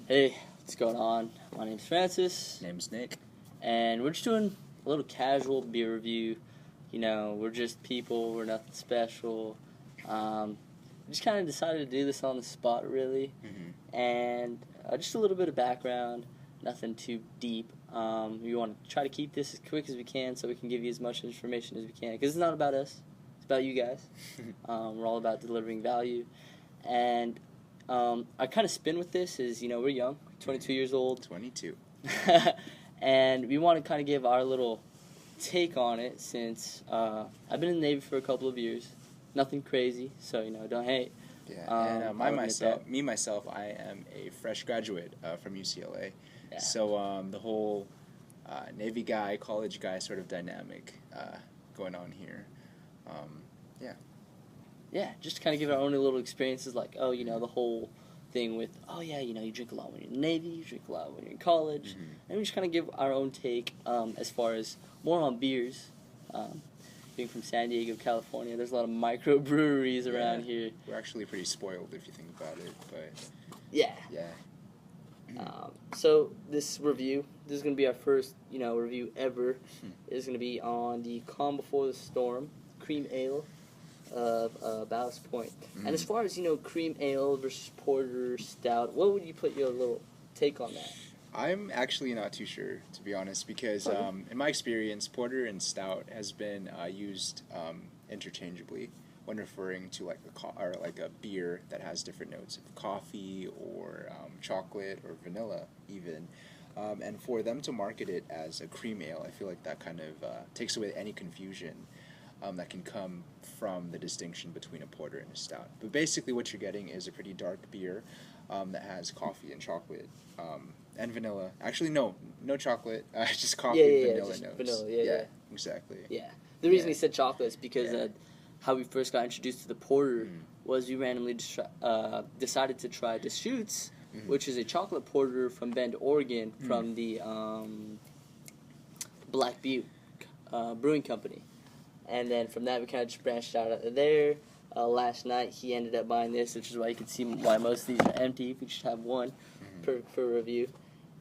Hey, what's going on? My name's Francis, Name's Nick. and we're just doing a little casual beer review. You know, we're just people, we're nothing special. We just kind of decided to do this on the spot, really. And just a little bit of background, nothing too deep. We want to try to keep this as quick as we can so we can give you as much information as we can. Because it's not about us, it's about you guys. We're all about delivering value. And I kind of spin with this is, you know, we're young, 22 years old. 22. And we want to kind of give our little take on it since I've been in the Navy for a couple of years. Nothing crazy, so, you know, don't hate. Yeah, and myself, I am a fresh graduate from UCLA. Yeah. So the whole Navy guy, college guy sort of dynamic going on here. Yeah, just to kind of give our own little experiences, like, oh, you know, the whole thing with, oh, yeah, you know, you drink a lot when you're in the Navy, you drink a lot when you're in college, and we just kind of give our own take as far as more on beers. Being from San Diego, California, there's a lot of microbreweries around here. We're actually pretty spoiled if you think about it, but yeah. So this review, this is going to be our first, you know, review ever. It's going to be on the Calm Before the Storm Cream Ale of Ballast Point. And as far as, you know, cream ale versus porter, stout, what would you put your little take on that? I'm actually not too sure, to be honest, because in my experience, porter and stout has been used interchangeably when referring to like a beer that has different notes of coffee or chocolate or vanilla even. And for them to market it as a cream ale, I feel like that kind of takes away any confusion that can come from the distinction between a porter and a stout. But basically what you're getting is a pretty dark beer that has coffee and chocolate and vanilla. Actually, no chocolate, just coffee and vanilla just notes. Vanilla, yeah. Exactly. Yeah. The reason we said chocolate is because how we first got introduced to the porter was we randomly decided to try Deschutes, which is a chocolate porter from Bend, Oregon, from the Black Butte Brewing Company. And then from that, we kind of just branched out of there. Last night, he ended up buying this, which is why you can see why most of these are empty. We just have one per review.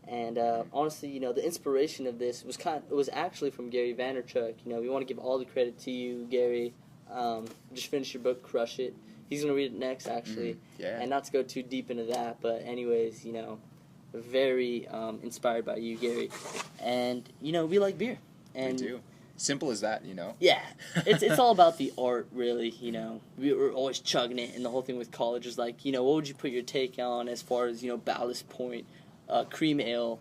And honestly, you know, the inspiration of this was actually from Gary Vaynerchuk. You know, we want to give all the credit to you, Gary. Just finished your book, Crush It. He's going to read it next, actually. And not to go too deep into that, but anyways, you know, very inspired by you, Gary. And, you know, we like beer. And we do. Simple as that, you know? Yeah. It's all about the art, really, you know. We were always chugging it, and the whole thing with college is like, you know, what would you put your take on as far as, you know, Ballast Point, cream ale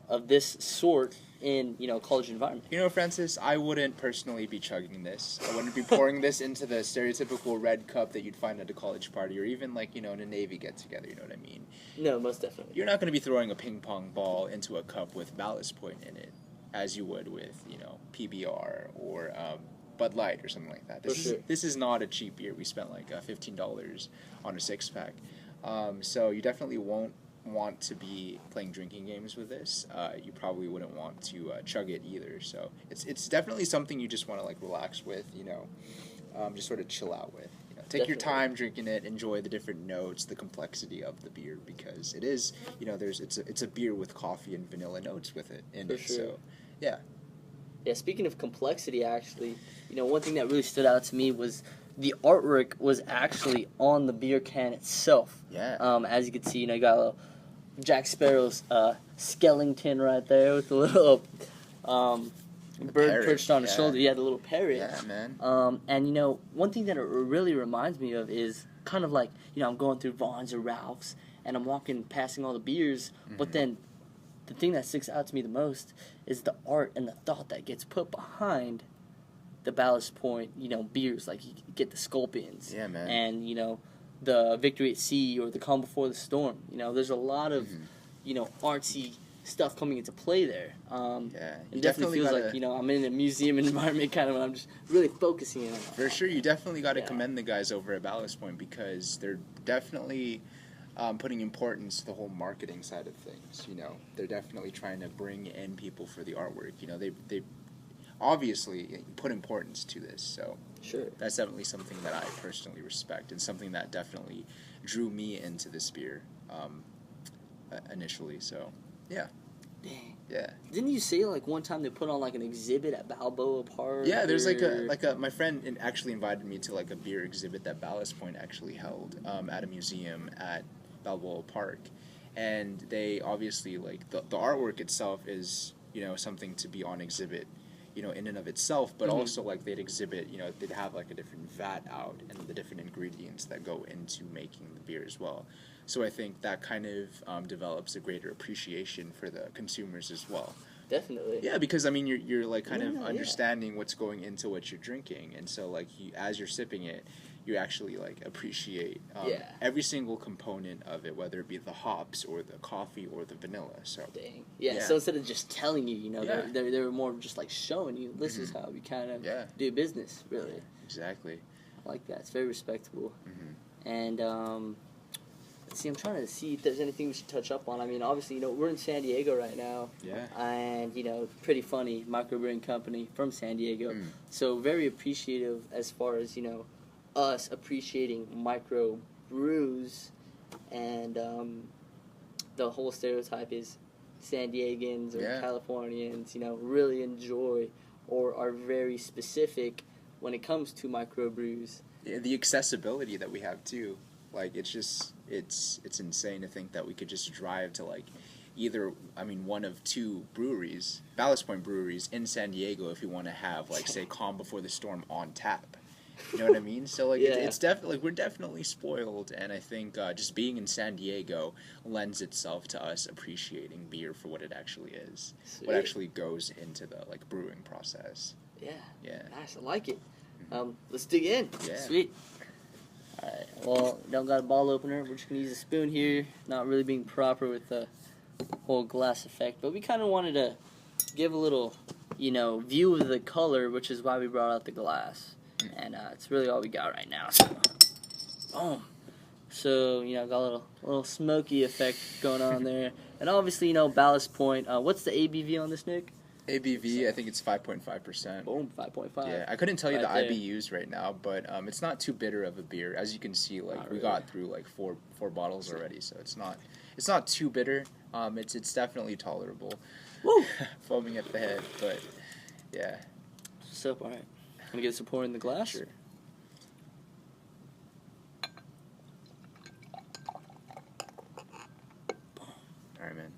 of this sort in, you know, college environment? You know, Francis, I wouldn't personally be chugging this. I wouldn't be pouring this into the stereotypical red cup that you'd find at a college party or even, like, you know, in a Navy get-together, you know what I mean? No, most definitely. You're not going to be throwing a ping-pong ball into a cup with Ballast Point in it, as you would with, you know, PBR or Bud Light or something like that. This is not a cheap beer. We spent like $15 on a 6-pack. So you definitely won't want to be playing drinking games with this. You probably wouldn't want to chug it either. So it's definitely something you just want to like relax with, you know, just sort of chill out with. You know, take your time drinking it, enjoy the different notes, the complexity of the beer, because it is, you know, it's a beer with coffee and vanilla notes with it in it. So yeah. Yeah, speaking of complexity, actually, you know, one thing that really stood out to me was the artwork was actually on the beer can itself. Yeah. As you can see, you know, you got a little Jack Sparrow's skeleton right there with the little bird perched on his shoulder. Yeah, the little parrot. Yeah, man. And, you know, one thing that it really reminds me of is kind of like, you know, I'm going through Vaughn's or Ralph's, and I'm passing all the beers, but then the thing that sticks out to me the most is the art and the thought that gets put behind the Ballast Point, you know, beers. Like, you get the Sculpions. Yeah, man. And, you know, the Victory at Sea or the Calm Before the Storm. You know, there's a lot of, you know, artsy stuff coming into play there. It definitely feels like, you know, I'm in a museum environment kind of, and I'm just really focusing on it. For sure, you definitely got to commend the guys over at Ballast Point, because they're definitely putting importance to the whole marketing side of things. You know, they're definitely trying to bring in people for the artwork. You know, they obviously put importance to this, so that's definitely something that I personally respect, and something that definitely drew me into this beer. initially. So, yeah. Dang. Yeah. Didn't you say like one time they put on like an exhibit at Balboa Park? Yeah, there's my friend actually invited me to like a beer exhibit that Ballast Point actually held at a museum at Balboa Park, and they obviously like the artwork itself is something to be on exhibit, in and of itself, but also like they'd exhibit, they'd have like a different vat out and the different ingredients that go into making the beer as well. So I think that kind of develops a greater appreciation for the consumers as well. Definitely. Yeah, because I mean you're like kind of understanding what's going into what you're drinking, and so like as you're sipping it, you actually like appreciate every single component of it, whether it be the hops or the coffee or the vanilla. So dang. Yeah. So instead of just telling you, they were more just like showing you this is how we kind of do business, really. Yeah, exactly. I like that. It's very respectable. And see, I'm trying to see if there's anything we should touch up on. I mean, obviously, we're in San Diego right now. Yeah. And, pretty funny, microbrewing company from San Diego. So very appreciative as far as, us appreciating micro brews. And the whole stereotype is San Diegans or Californians, really enjoy or are very specific when it comes to micro brews. Yeah, the accessibility that we have, too. Like, it's just, it's insane to think that we could just drive to, like, one of two breweries, Ballast Point breweries, in San Diego if we want to have, like, say, Calm Before the Storm on tap. You know what I mean? So, like, it's definitely, we're definitely spoiled, and I think just being in San Diego lends itself to us appreciating beer for what it actually is. Sweet. What actually goes into the, like, brewing process. Yeah. Yeah. Nice, I like it. Let's dig in. Yeah. Sweet. Alright, well, don't got a bottle opener. We're just going to use a spoon here. Not really being proper with the whole glass effect. But we kind of wanted to give a little, view of the color, which is why we brought out the glass. And it's really all we got right now. So, boom. So, got a little smoky effect going on there. And obviously, Ballast Point. What's the ABV on this, Nick? ABV, I think it's 5.5%. Boom, 5.5. Yeah, I couldn't tell you the IBUs right now, but it's not too bitter of a beer. As you can see, like we got through like four bottles already, so it's not too bitter. It's definitely tolerable. Woo! Foaming at the head, but yeah. So, all right. Wanna get some pour in the glass? Sure. All right, man.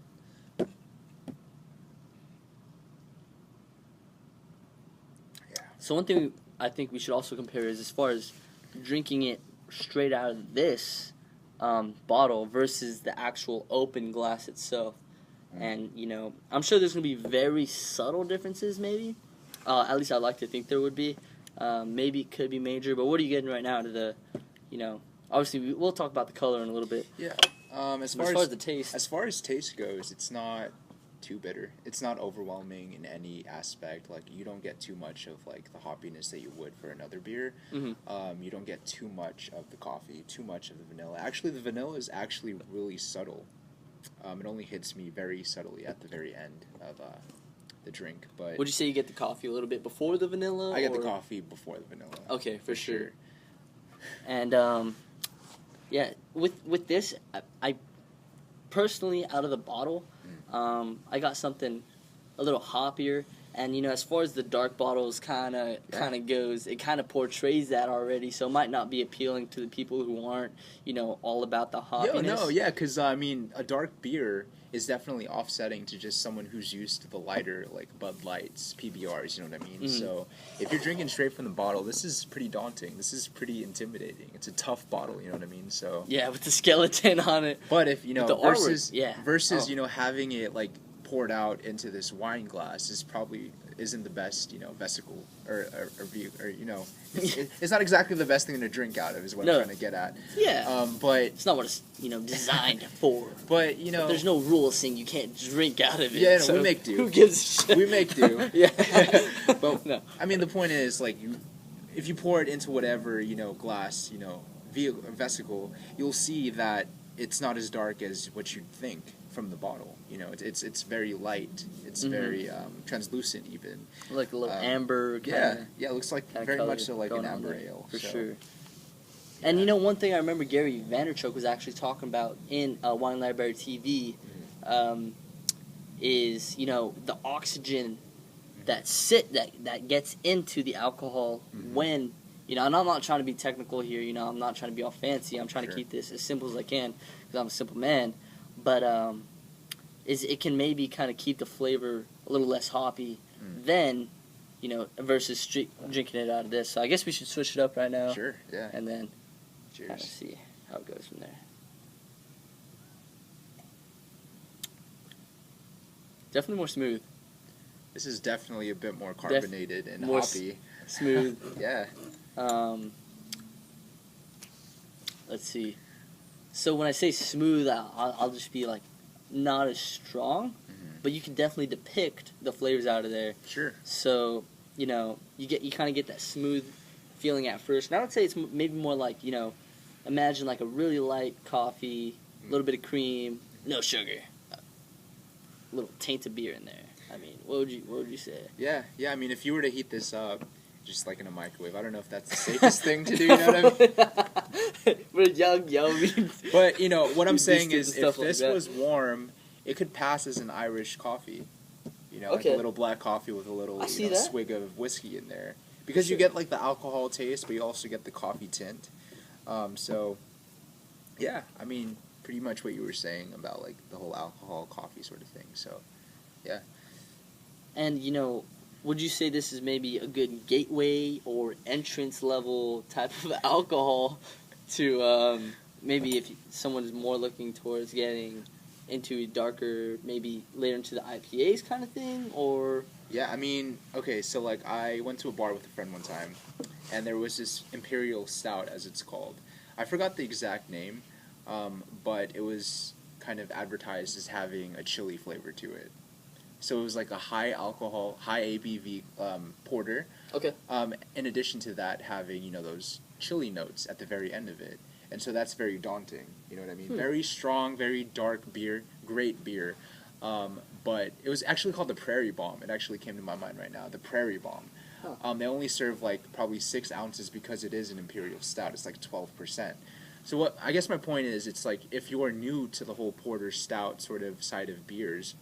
So one thing I think we should also compare is as far as drinking it straight out of this bottle versus the actual open glass itself. And, I'm sure there's going to be very subtle differences maybe. At least I'd like to think there would be. Maybe it could be major, but what are you getting right now to the, obviously we'll talk about the color in a little bit. Yeah. As far as the taste. As far as taste goes, it's not too bitter. It's not overwhelming in any aspect. Like, you don't get too much of like the hoppiness that you would for another beer. You don't get too much of the coffee, too much of the vanilla. Actually, the vanilla is actually really subtle. It only hits me very subtly at the very end of the drink. But would you say you get the coffee a little bit before the vanilla? I get the coffee before the vanilla. Okay, for sure. And yeah, with this, I personally, out of the bottle, I got something a little hoppier, and as far as the dark bottles kind of goes, it kind of portrays that already, so it might not be appealing to the people who aren't all about the hoppiness. Because I mean, a dark beer is definitely offsetting to just someone who's used to the lighter, like Bud Lights, PBRs, you know what I mean? So if you're drinking straight from the bottle, this is pretty daunting. This is pretty intimidating. It's a tough bottle, you know what I mean? So yeah, with the skeleton on it. But if versus having it like poured out into this wine glass isn't the best, vesicle or it's not exactly the best thing to drink out of is what I'm trying to get at. Yeah. But it's not what it's designed for. But there's no rule saying you can't drink out of it. Yeah, so we make do. Who gives a shit? We make do. Yeah. But I mean, the point is like if you pour it into whatever glass vesicle, you'll see that it's not as dark as what you'd think from the bottle. It's very light. It's very translucent even. Like a little amber kind of. Yeah, it looks like very much so like an amber ale. For sure. And you know, one thing I remember Gary Vaynerchuk was actually talking about in Wine Library TV is, you know, the oxygen that gets into the alcohol when, you know, and I'm not trying to be technical here, you know, I'm not trying to be all fancy, I'm trying to keep this as simple as I can because I'm a simple man, but it can maybe kind of keep the flavor a little less hoppy than, you know, versus drinking it out of this. So I guess we should switch it up right now. Sure, yeah. And then cheers. Kind of see how it goes from there. Definitely more smooth. This is definitely a bit more carbonated and more hoppy. Smooth. Yeah. Let's see. So when I say smooth, I'll just be like not as strong, but you can definitely depict the flavors out of there. Sure. So, you know, you kind of get that smooth feeling at first. And I would say it's maybe more like, you know, imagine like a really light coffee, a little bit of cream, no sugar, a little taint of beer in there. I mean, what would you say? Yeah. I mean, if you were to heat this up, just like in a microwave, I don't know if that's the safest thing to do. You know what I mean? We're young. But you know what I'm saying is, if like this was warm, it could pass as an Irish coffee. You know, like a little black coffee with a little swig of whiskey in there, because you get like the alcohol taste, but you also get the coffee tint. So, yeah, I mean, pretty much what you were saying about like the whole alcohol coffee sort of thing. So, yeah. And, you know, would you say this is maybe a good gateway or entrance level type of alcohol to maybe if someone is more looking towards getting into a darker, maybe later into the IPAs kind of thing, or? Yeah, I mean, okay, so like I went to a bar with a friend one time, and there was this Imperial Stout, as it's called. I forgot the exact name, but it was kind of advertised as having a chili flavor to it. So it was like a high alcohol, high ABV porter. Okay. In addition to that, having, you know, those chili notes at the very end of it. And so that's very daunting. You know what I mean? Very strong, very dark beer, great beer. But it was actually called the Prairie Bomb. It actually came to my mind right now, the Prairie Bomb. Huh. They only serve like probably 6 ounces because it is an Imperial Stout. It's like 12%. So what I guess my point is, it's like if you are new to the whole porter stout sort of side of beers,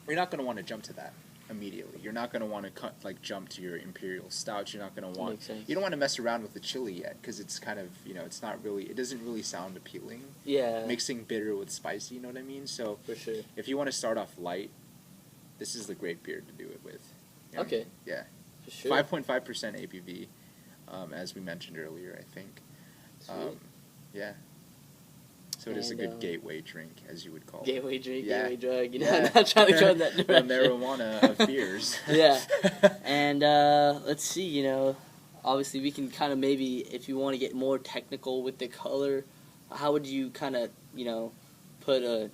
you're not going to want to jump to that immediately. You're not going to want to jump to your Imperial Stout. You're not going to want. You don't want to mess around with the chili yet because it's kind of, you know, it's not really. It doesn't really sound appealing. Yeah. Mixing bitter with spicy, you know what I mean? So for sure, if you want to start off light, this is the great beer to do it with. You know? Okay. Yeah. For sure. 5.5% ABV, as we mentioned earlier, I think. Yeah. So it is a good gateway drink, as you would call it. Gateway drink, gateway drug. You know, I'm not trying to go in that direction. The marijuana of beers. Yeah. And let's see, you know, obviously we can kind of maybe, if you want to get more technical with the color, how would you kind of, you know, put a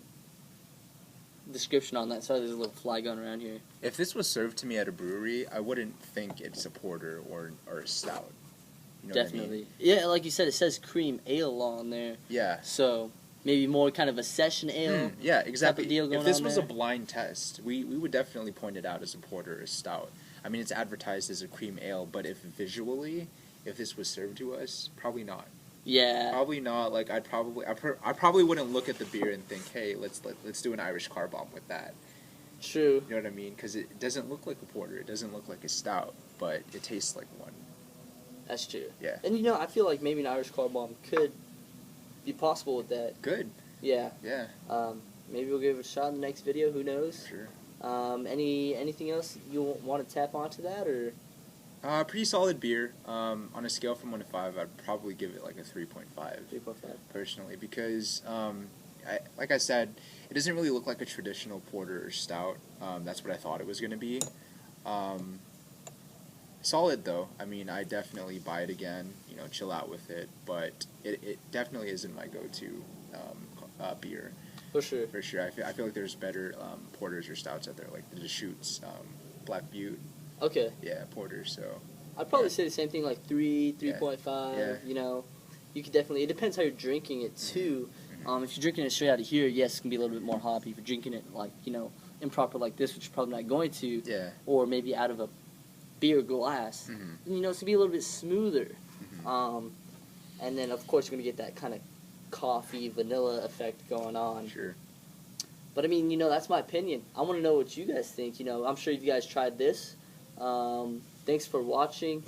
description on that? Sorry, there's a little fly going around here. If this was served to me at a brewery, I wouldn't think it's a porter or a stout. You know Definitely. What I mean? Yeah, like you said, it says cream ale on there. Yeah. So maybe more kind of a session ale. Yeah, exactly. Type of deal going if this on was there. a blind test, we would definitely point it out as a porter or a stout. I mean, it's advertised as a cream ale, but if this was served to us, probably not. Yeah. Probably not. Like I probably wouldn't look at the beer and think, hey, let's do an Irish car bomb with that. True. You know what I mean? Because it doesn't look like a porter. It doesn't look like a stout, but it tastes like one. That's true. Yeah. And, you know, I feel like maybe an Irish car bomb could be possible with that. Good. Yeah. Yeah. Maybe we'll give it a shot in the next video. Who knows? Sure. Anything else you want to tap onto that, or? Pretty solid beer. On a scale from 1 to 5, I'd probably give it like a 3.5. 3.5. Personally, because like I said, it doesn't really look like a traditional porter or stout. That's what I thought it was going to be. Solid though. I mean, I definitely buy it again. You know, chill out with it. But it definitely isn't my go-to beer. For sure. For sure. I feel like there's better porters or stouts out there, like the Deschutes Black Butte. Okay. Yeah, porters. So I'd probably say the same thing, like 3.5. Yeah. You know, you could definitely. It depends how you're drinking it too. If you're drinking it straight out of here, yes, it can be a little bit more hoppy. If you're drinking it like, you know, improper like this, which you're probably not going to. Yeah. Or maybe out of a beer glass, you know, it's to be a little bit smoother. and then of course you're gonna get that kind of coffee vanilla effect going on. Sure. But I mean, you know, that's my opinion. I want to know what you guys think. You know, I'm sure you guys tried this. Thanks for watching.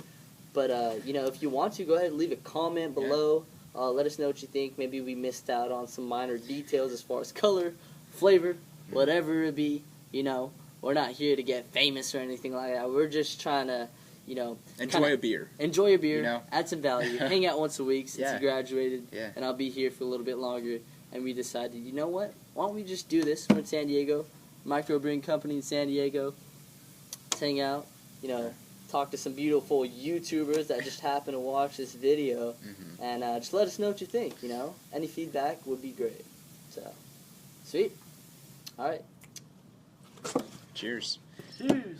But you know, if you want to, go ahead and leave a comment below. Let us know what you think. Maybe we missed out on some minor details as far as color, flavor, whatever it be. You know, we're not here to get famous or anything like that. We're just trying to, you know, enjoy a beer. Enjoy a beer. You know? Add some value. Hang out once a week since you graduated. Yeah. And I'll be here for a little bit longer. And we decided, you know what? Why don't we just do this? We're in San Diego, microbrewing company in San Diego. Let's hang out. You know, talk to some beautiful YouTubers that just happen to watch this video, and just let us know what you think. You know, any feedback would be great. So, sweet. All right. Cheers. Cheers.